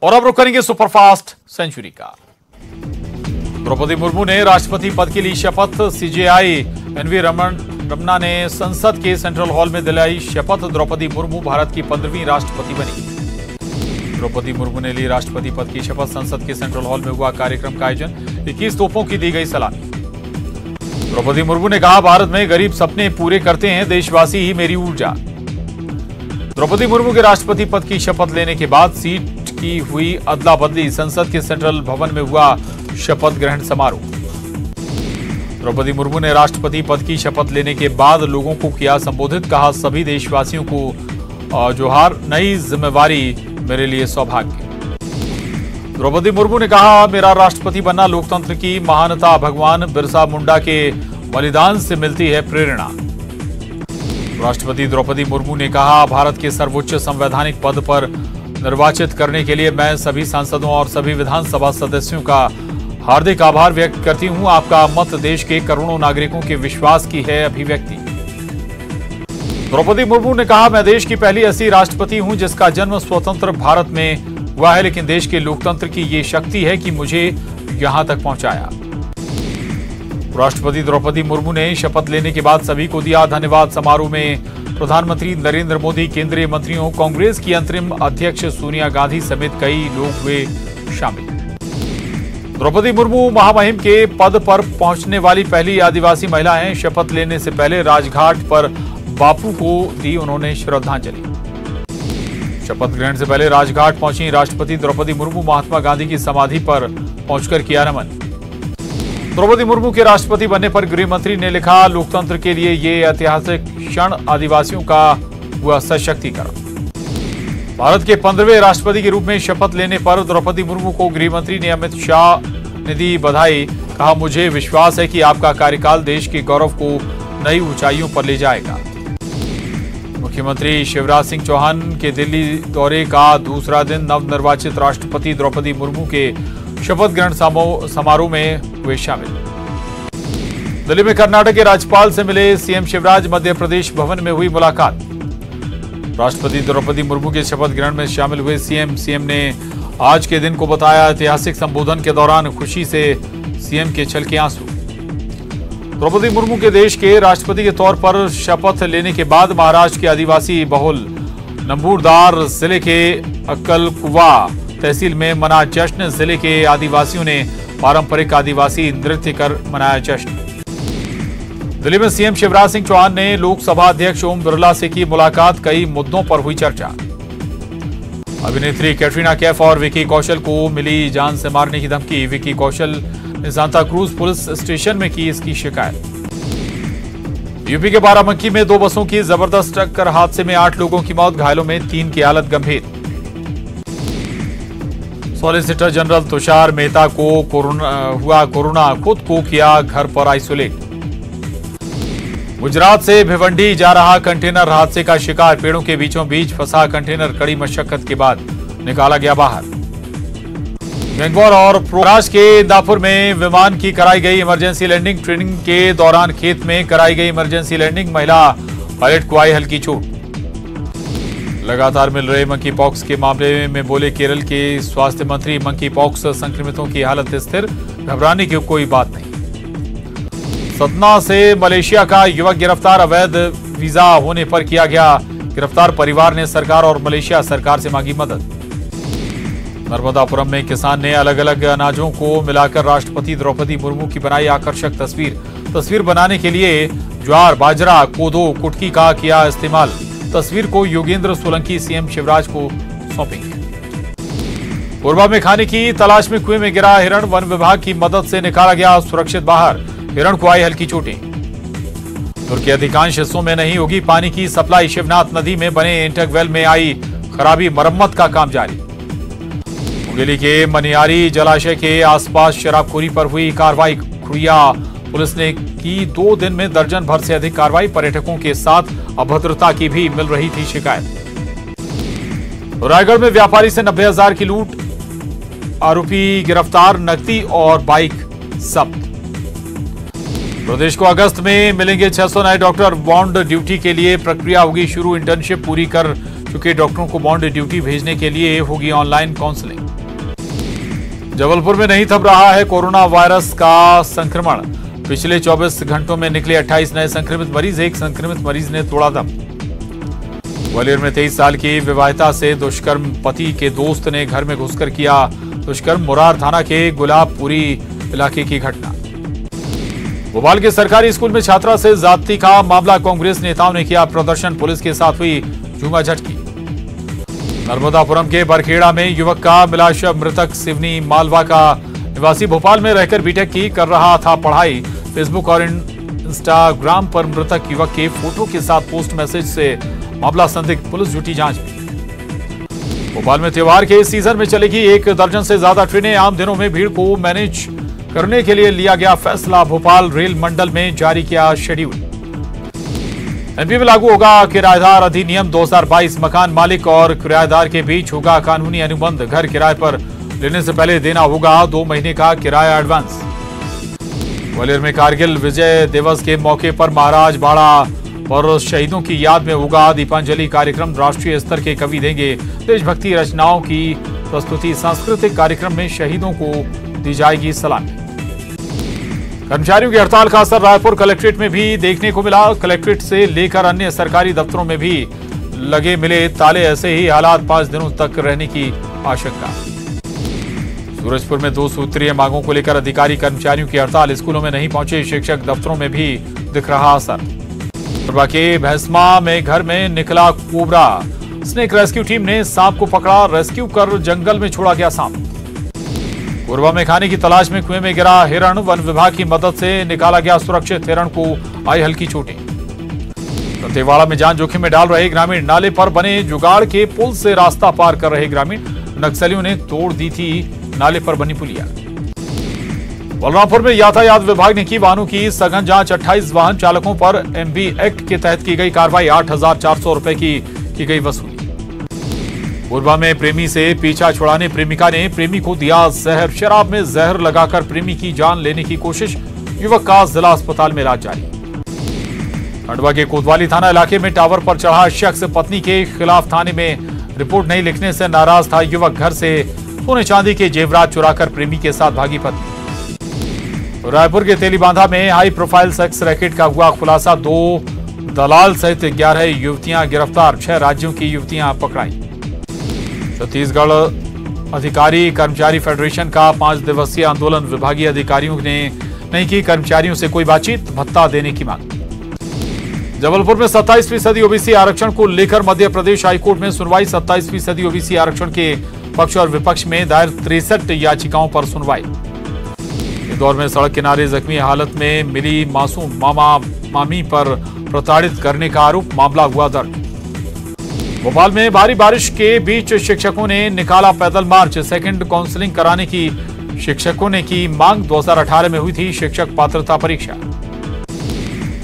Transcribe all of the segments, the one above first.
और अब रुक करेंगे सुपरफास्ट सेंचुरी का। द्रौपदी मुर्मू ने राष्ट्रपति पद के लिए शपथ। सीजेआई एनवी रमना ने संसद के सेंट्रल हॉल में दिलाई शपथ। द्रौपदी मुर्मू भारत की 15वीं राष्ट्रपति बनी। द्रौपदी मुर्मू ने ली राष्ट्रपति पद की शपथ। संसद के सेंट्रल हॉल में हुआ कार्यक्रम का आयोजन। 21 तोपों की दी गई सलामी। द्रौपदी मुर्मू ने कहा, भारत में गरीब सपने पूरे करते हैं, देशवासी ही मेरी ऊर्जा। द्रौपदी मुर्मू के राष्ट्रपति पद की शपथ लेने के बाद सीट की हुई अदला बदली। संसद के सेंट्रल भवन में हुआ शपथ ग्रहण समारोह। द्रौपदी मुर्मू ने राष्ट्रपति पद की शपथ लेने के बाद लोगों को किया संबोधित। कहा, सभी देशवासियों को जोहार, नई जिम्मेवारी मेरे लिए सौभाग्य। द्रौपदी मुर्मू ने कहा, मेरा राष्ट्रपति बनना लोकतंत्र की महानता, भगवान बिरसा मुंडा के बलिदान से मिलती है प्रेरणा। राष्ट्रपति द्रौपदी मुर्मू ने कहा, भारत के सर्वोच्च संवैधानिक पद पर निर्वाचित करने के लिए मैं सभी सांसदों और सभी विधानसभा सदस्यों का हार्दिक आभार व्यक्त करती हूं। आपका मत देश के करोड़ों नागरिकों के विश्वास की है अभिव्यक्ति। द्रौपदी मुर्मू ने कहा, मैं देश की पहली ऐसी राष्ट्रपति हूं जिसका जन्म स्वतंत्र भारत में हुआ है, लेकिन देश के लोकतंत्र की ये शक्ति है कि मुझे यहां तक पहुंचाया। राष्ट्रपति द्रौपदी मुर्मू ने शपथ लेने के बाद सभी को दिया धन्यवाद। समारोह में प्रधानमंत्री नरेंद्र मोदी, केंद्रीय मंत्रियों, कांग्रेस की अंतरिम अध्यक्ष सोनिया गांधी समेत कई लोग हुए शामिल। द्रौपदी मुर्मू महामहिम के पद पर पहुंचने वाली पहली आदिवासी महिला हैं। शपथ लेने से पहले राजघाट पर बापू को दी उन्होंने श्रद्धांजलि। शपथ ग्रहण से पहले राजघाट पहुंची राष्ट्रपति द्रौपदी मुर्मू। महात्मा गांधी की समाधि पर पहुंचकर किया नमन। द्रौपदी मुर्मू के राष्ट्रपति बनने पर गृह मंत्री ने लिखा, लोकतंत्र के लिए ये ऐतिहासिक क्षण, आदिवासियों का हुआ सशक्तिकरण। भारत के 15वें राष्ट्रपति के रूप में शपथ लेने पर द्रौपदी मुर्मू को गृह मंत्री ने अमित शाह ने दी बधाई। कहा, मुझे विश्वास है कि आपका कार्यकाल देश के गौरव को नई ऊंचाइयों पर ले जाएगा। मुख्यमंत्री शिवराज सिंह चौहान के दिल्ली दौरे का दूसरा दिन नवनिर्वाचित राष्ट्रपति द्रौपदी मुर्मू के शपथ ग्रहण समारोह में हुए शामिल। दिल्ली में कर्नाटक के राज्यपाल से मिले सीएम शिवराज। मध्य प्रदेश भवन में हुई मुलाकात। राष्ट्रपति द्रौपदी मुर्मू के शपथ ग्रहण में शामिल हुए सीएम ने आज के दिन को बताया ऐतिहासिक। संबोधन के दौरान खुशी से सीएम के छलके आंसू। द्रौपदी मुर्मू के देश के राष्ट्रपति के तौर पर शपथ लेने के बाद महाराष्ट्र के आदिवासी बहुल नंबूरदार जिले के अक्कलकुवा तहसील में मना जश्न। जिले के आदिवासियों ने पारंपरिक आदिवासी नृत्य कर मनाया जश्न। दिल्ली में सीएम शिवराज सिंह चौहान ने लोकसभा अध्यक्ष ओम बिरला से की मुलाकात। कई मुद्दों पर हुई चर्चा। अभिनेत्री कैटरीना कैफ और विकी कौशल को मिली जान से मारने की धमकी। विकी कौशल ने सांता क्रूज पुलिस स्टेशन में की इसकी शिकायत। यूपी के बाराबंकी में 2 बसों की जबरदस्त टक्कर। हादसे में 8 लोगों की मौत, घायलों में 3 की हालत गंभीर। सॉलिसिटर जनरल तुषार मेहता को हुआ कोरोना, खुद को किया घर पर आइसोलेट। गुजरात से भिवंडी जा रहा कंटेनर हादसे का शिकार। पेड़ों के बीचों बीच फंसा कंटेनर कड़ी मशक्कत के बाद निकाला गया बाहर। गंगौर और महाराष्ट्र के इंदापुर में विमान की कराई गई इमरजेंसी लैंडिंग। ट्रेनिंग के दौरान खेत में कराई गई इमरजेंसी लैंडिंग। महिला पायलट को आई हल्की चोट। लगातार मिल रहे मंकी पॉक्स के मामले में बोले केरल के स्वास्थ्य मंत्री, मंकी पॉक्स संक्रमितों की हालत स्थिर, घबराने की कोई बात नहीं। सतना से मलेशिया का युवक गिरफ्तार। अवैध वीजा होने पर किया गया गिरफ्तार। परिवार ने सरकार और मलेशिया सरकार से मांगी मदद। नर्मदापुरम में किसान ने अलग अलग अनाजों को मिलाकर राष्ट्रपति द्रौपदी मुर्मू की बनाई आकर्षक तस्वीर बनाने के लिए ज्वार, बाजरा, कोदो, कुटकी का किया इस्तेमाल। तस्वीर को योगेंद्र सोलंकी सीएम शिवराज को सौंपेंगे। कोरबा में खाने की तलाश में कुएं में गिरा हिरण। वन विभाग की मदद से निकाला गया सुरक्षित बाहर। हिरण को आई हल्की चोटें। दुर्ग के अधिकांश हिस्सों में नहीं होगी पानी की सप्लाई। शिवनाथ नदी में बने इंटक वेल में आई खराबी, मरम्मत का काम जारी। मुंगेली के मनियारी जलाशय के आसपास शराबखोरी पर हुई कार्रवाई। खुड़िया पुलिस ने की 2 दिन में दर्जन भर से अधिक कार्रवाई। पर्यटकों के साथ अभद्रता की भी मिल रही थी शिकायत। रायगढ़ में व्यापारी से 90,000 की लूट। आरोपी गिरफ्तार, नकदी और बाइक जब्त। प्रदेश को अगस्त में मिलेंगे 600 नए डॉक्टर। बॉन्ड ड्यूटी के लिए प्रक्रिया होगी शुरू। इंटर्नशिप पूरी कर चुके डॉक्टरों को बॉन्ड ड्यूटी भेजने के लिए होगी ऑनलाइन काउंसलिंग। जबलपुर में नहीं थम रहा है कोरोना वायरस का संक्रमण। पिछले 24 घंटों में निकले 28 नए संक्रमित मरीज। एक संक्रमित मरीज ने तोड़ा दम। ग्वालियर में 23 साल की विवाहिता से दुष्कर्म। पति के दोस्त ने घर में घुसकर किया दुष्कर्म। मुरार थाना के गुलाबपुरी इलाके की घटना। भोपाल के सरकारी स्कूल में छात्रा से ज्यादती का मामला। कांग्रेस नेताओं ने किया प्रदर्शन। पुलिस के साथ हुई झूमाझटकी। नर्मदापुरम के बरखेड़ा में युवक का मिला शव। मृतक सिवनी मालवा का निवासी भोपाल में रहकर बीटेक की कर रहा था पढ़ाई। फेसबुक और इंस्टाग्राम पर मृतक युवक के फोटो के साथ पोस्ट मैसेज से मामला संदिग्ध। पुलिस जुटी जांच में। भोपाल में त्योहार के सीजन में चलेगी 1 दर्जन से ज्यादा ट्रेनें। आम दिनों में भीड़ को मैनेज करने के लिए लिया गया फैसला। भोपाल रेल मंडल में जारी किया शेड्यूल। एमपी में लागू होगा किराएदार अधिनियम 2022। मकान मालिक और किराएदार के बीच होगा कानूनी अनुबंध। घर किराए पर लेने से पहले देना होगा 2 महीने का किराया एडवांस। ग्वालियर में कारगिल विजय दिवस के मौके पर महाराज बाड़ा पर शहीदों की याद में होगा दीपांजलि कार्यक्रम। राष्ट्रीय स्तर के कवि देंगे देशभक्ति रचनाओं की प्रस्तुति। सांस्कृतिक कार्यक्रम में शहीदों को दी जाएगी सलामी। कर्मचारियों की हड़ताल का असर रायपुर कलेक्ट्रेट में भी देखने को मिला। कलेक्ट्रेट से लेकर अन्य सरकारी दफ्तरों में भी मिले ताले। ऐसे ही हालात 5 दिनों तक रहने की आशंका। सूरजपुर में 2 सूत्रीय मांगों को लेकर अधिकारी कर्मचारियों की हड़ताल। स्कूलों में नहीं पहुंचे शिक्षक। दफ्तरों में भी दिख रहा असर। कोरबा के भैंसमा में घर में निकला कोबरा। स्नेक रेस्क्यू टीम ने सांप को पकड़ा। रेस्क्यू कर जंगल में छोड़ा गया सांप। कोरबा में खाने की तलाश में कुएं में गिरा हिरण। वन विभाग की मदद से निकाला गया सुरक्षित हिरण को आई हल्की चोटें। दंतेवाड़ा में जान जोखिम में डाल रहे ग्रामीण। नाले पर बने जुगाड़ के पुल से रास्ता पार कर रहे ग्रामीण। नक्सलियों ने तोड़ दी थी नाले पर बनी पुलिया। बलरामपुर में यातायात विभाग ने की वाहनों की सघन जांच। 28 वाहन चालकों पर एमबी एक्ट के तहत की गई कार्रवाई। 8,400 रुपए की गई वसूली। कोरबा में प्रेमी से पीछा छुड़ाने प्रेमिका ने प्रेमी को दिया जहर। शराब में जहर लगाकर प्रेमी की जान लेने की कोशिश। युवक का जिला अस्पताल में इलाज जारी। खंडवा के कोतवाली थाना इलाके में टावर पर चढ़ा शख्स। पत्नी के खिलाफ थाने में रिपोर्ट नहीं लिखने से नाराज था युवक। घर से सोने चांदी के जेवरात चुराकर प्रेमी के साथ भागी पत्नी। रायपुर के तेलीबांधा में हाई प्रोफाइल सेक्स रैकेट का हुआ खुलासा। 2 दलाल सहित 11 युवतियां गिरफ्तार। 6 राज्यों की युवतियां पकड़ाई। छत्तीसगढ़ अधिकारी कर्मचारी फेडरेशन का 5 दिवसीय आंदोलन। विभागीय अधिकारियों ने नहीं की कर्मचारियों से कोई बातचीत। भत्ता देने की मांग। जबलपुर में 27% ओबीसी आरक्षण को लेकर मध्य प्रदेश हाईकोर्ट में सुनवाई। 27% ओबीसी आरक्षण के पक्ष और विपक्ष में दायर 63 याचिकाओं पर सुनवाई। इंदौर में सड़क किनारे जख्मी हालत में मिली मासूम मामी पर प्रताड़ित करने का आरोप। मामला हुआ दर्ज। भोपाल में भारी बारिश के बीच शिक्षकों ने निकाला पैदल मार्च। सेकंड काउंसलिंग कराने की शिक्षकों ने की मांग। 2018 में हुई थी शिक्षक पात्रता परीक्षा।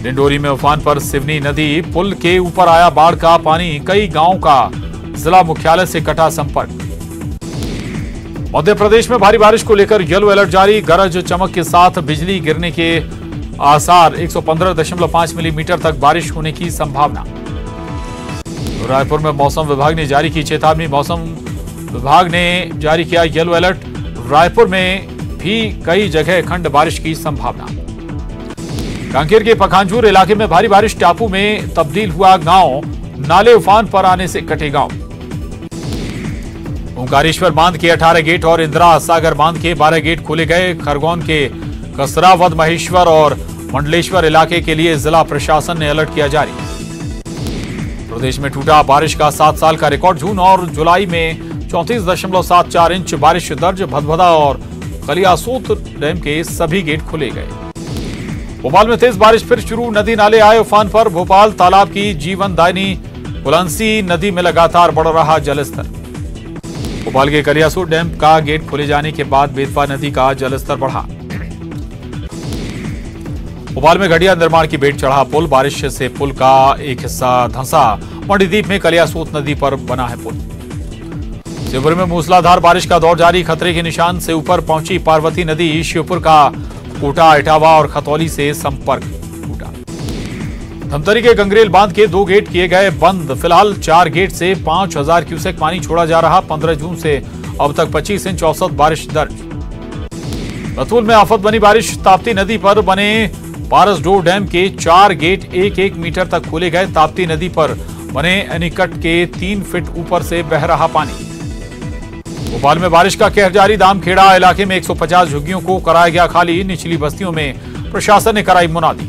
डिंडोरी में उफान पर सिवनी नदी। पुल के ऊपर आया बाढ़ का पानी। कई गांवों का जिला मुख्यालय से कटा संपर्क। मध्य प्रदेश में भारी बारिश को लेकर येलो अलर्ट जारी। गरज चमक के साथ बिजली गिरने के आसार। 115.5 मिलीमीटर तक बारिश होने की संभावना। रायपुर में मौसम विभाग ने जारी की चेतावनी। मौसम विभाग ने जारी किया येलो अलर्ट। रायपुर में भी कई जगह खंड बारिश की संभावना। कांकेर के पखांजूर इलाके में भारी बारिश। टापू में तब्दील हुआ गांव। नाले उफान पर आने से कटे गांव। ओंकारेश्वर बांध के 18 गेट और इंदिरा सागर बांध के 12 गेट खोले गए। खरगोन के कसरावद महेश्वर और मंडलेश्वर इलाके के लिए जिला प्रशासन ने अलर्ट किया जारी। प्रदेश में टूटा बारिश का 7 साल का रिकॉर्ड। जून और जुलाई में 34.74 इंच बारिश दर्ज। भदभदा और कलियासोत डैम के सभी गेट खोले गए। भोपाल में तेज बारिश फिर शुरू। नदी नाले आए उफान पर। भोपाल तालाब की जीवनदायिनी बुलंसी नदी में लगातार बढ़ रहा जलस्तर। भोपाल के कलियासोत डैम का गेट खोले जाने के बाद बेतवा नदी का जलस्तर बढ़ा। भोपाल में घटिया निर्माण की भेंट चढ़ा पुल। बारिश से पुल का एक हिस्सा धंसा। मंडीदीप में कलियासोत नदी पर बना है पुल। शिवपुर में मूसलाधार बारिश का दौर जारी। खतरे के निशान से ऊपर पहुंची पार्वती नदी। शिवपुर का कोटा, इटावा और खतौली से संपर्क टूटा। धमतरी के गंगरेल बांध के 2 गेट किए गए बंद। फिलहाल 4 गेट से 5000 क्यूसेक पानी छोड़ा जा रहा। 15 जून से अब तक 25 इंच औसत बारिश दर्ज। बैतूल में आफत बनी बारिश। ताप्ती नदी पर बने पारसडोह डैम के 4 गेट 1-1 मीटर तक खोले गए। ताप्ती नदी पर बने एनीकट के 3 फीट ऊपर से बह रहा पानी। भोपाल में बारिश का कहर जारी। दामखेड़ा इलाके में 150 झुग्गियों को कराया गया खाली। निचली बस्तियों में प्रशासन ने कराई मुनादी।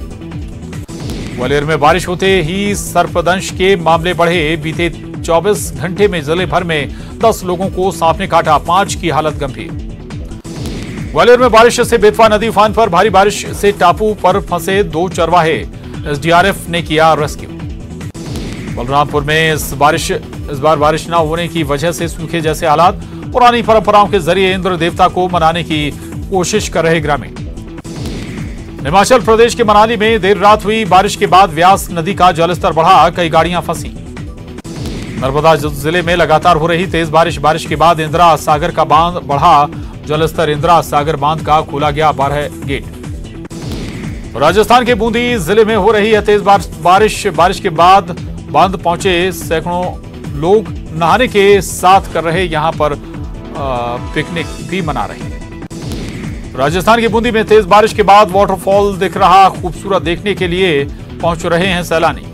ग्वालियर में बारिश होते ही सर्पदंश के मामले बढ़े। बीते 24 घंटे में जिले भर में 10 लोगों को सांप ने काटा, 5 की हालत गंभीर। ग्वालियर में बारिश से बेतवा नदी उफान पर। भारी बारिश से टापू पर फंसे 2 चरवाहे, एसडीआरएफ ने किया रेस्क्यू। बलरामपुर में इस बार बारिश न होने की वजह से सूखे जैसे हालात। पुरानी परंपराओं के जरिए इंद्र देवता को मनाने की कोशिश कर रहे ग्रामीण। हिमाचल प्रदेश के मनाली में देर रात हुई बारिश के बाद व्यास नदी का जलस्तर बढ़ा, कई गाड़ियां फंसी। नर्मदा जिले में लगातार हो रही तेज बारिश के बाद इंदिरा सागर का बांध बढ़ा जलस्तर। इंदिरा सागर बांध का खोला गया 12 गेट। राजस्थान के बूंदी जिले में हो रही है तेज बारिश के बाद बांध पहुंचे सैकड़ों लोग नहाने के साथ कर रहे यहां पर पिकनिक भी मना रहे हैं। राजस्थान की बूंदी में तेज बारिश के बाद वाटरफॉल दिख रहा, खूबसूरत देखने के लिए पहुंच रहे हैं सैलानी।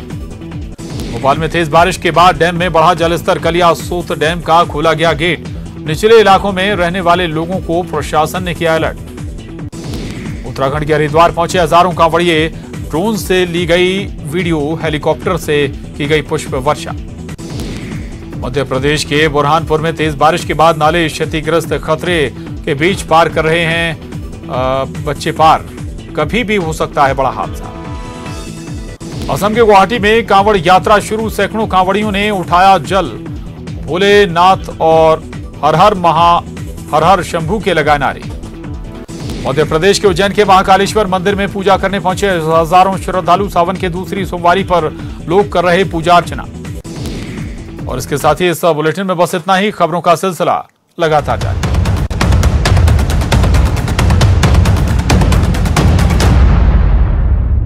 भोपाल में तेज बारिश के बाद डैम में बढ़ा जलस्तर। कलियासोत डैम का खोला गया गेट। निचले इलाकों में रहने वाले लोगों को प्रशासन ने किया अलर्ट। उत्तराखंड के हरिद्वार पहुंचे हजारों कांवड़िए। ड्रोन से ली गई वीडियो, हेलीकॉप्टर से की गई पुष्प वर्षा। मध्य प्रदेश के बुरहानपुर में तेज बारिश के बाद नाले क्षतिग्रस्त, खतरे के बीच पार कर रहे हैं बच्चे पार। कभी भी हो सकता है बड़ा हादसा। असम के गुवाहाटी में कांवड़ यात्रा शुरू। सैकड़ों कांवड़ियों ने उठाया जल। भोलेनाथ और हर हर शंभू के लगाए नारे। मध्य प्रदेश के उज्जैन के महाकालेश्वर मंदिर में पूजा करने पहुंचे हजारों श्रद्धालु। सावन के दूसरी सोमवारी पर लोग कर रहे पूजा अर्चना। और इसके साथ ही इस बुलेटिन में बस इतना ही। खबरों का सिलसिला लगातार जारी।